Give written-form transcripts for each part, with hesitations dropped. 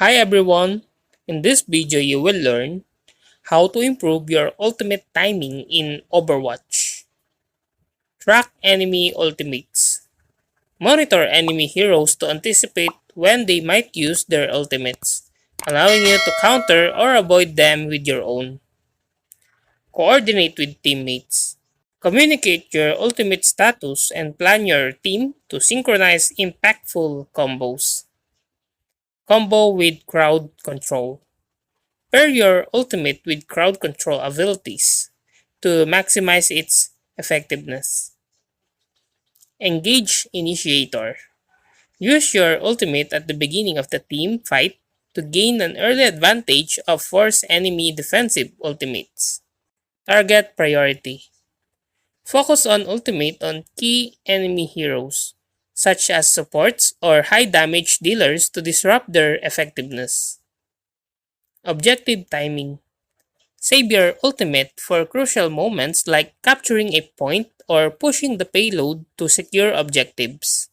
Hi everyone! In this video you will learn how to improve your ultimate timing in Overwatch. Track enemy ultimates. Monitor enemy heroes to anticipate when they might use their ultimates, allowing you to counter or avoid them with your own. Coordinate with teammates. Communicate your ultimate status and plan your team to synchronize impactful combos. Combo with crowd control. Pair your ultimate with crowd control abilities to maximize its effectiveness. Engage Initiator. Use your ultimate at the beginning of the team fight to gain an early advantage of force enemy defensive ultimates. Target Priority. Focus on ultimate on key enemy heroes, such as supports or high damage dealers to disrupt their effectiveness. Objective Timing. Save your ultimate for crucial moments like capturing a point or pushing the payload to secure objectives.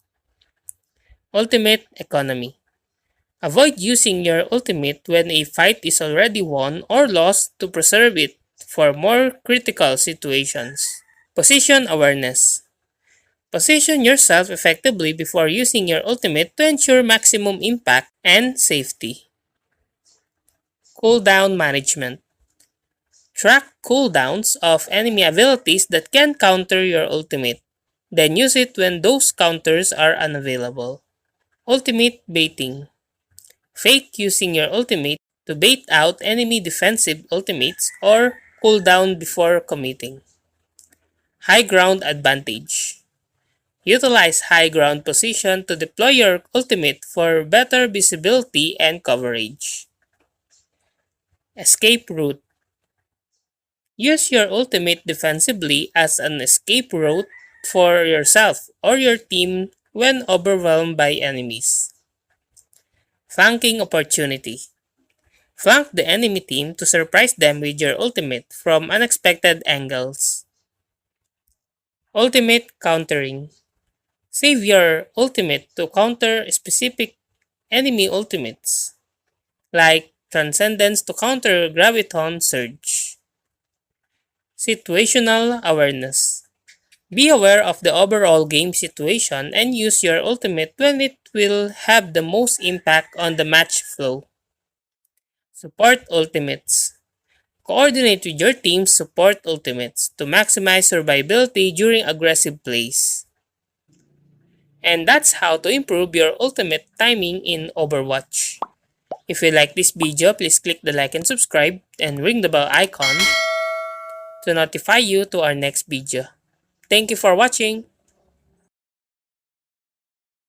Ultimate Economy. Avoid using your ultimate when a fight is already won or lost to preserve it for more critical situations. Position Awareness. Position yourself effectively before using your ultimate to ensure maximum impact and safety. Cooldown Management. Track cooldowns of enemy abilities that can counter your ultimate. Then use it when those counters are unavailable. Ultimate Baiting. Fake using your ultimate to bait out enemy defensive ultimates or cooldown before committing. High Ground Advantage. Utilize high ground position to deploy your ultimate for better visibility and coverage. Escape Route. Use your ultimate defensively as an escape route for yourself or your team when overwhelmed by enemies. Flanking Opportunity. Flank the enemy team to surprise them with your ultimate from unexpected angles. Ultimate Countering. Save your ultimate to counter specific enemy ultimates, like Transcendence to counter Graviton Surge. Situational Awareness. Be aware of the overall game situation and use your ultimate when it will have the most impact on the match flow. Support Ultimates. Coordinate with your team's support ultimates to maximize survivability during aggressive plays. And that's how to improve your ultimate timing in Overwatch. If you like this video, please click the like and subscribe and ring the bell icon to notify you to our next video. Thank you for watching.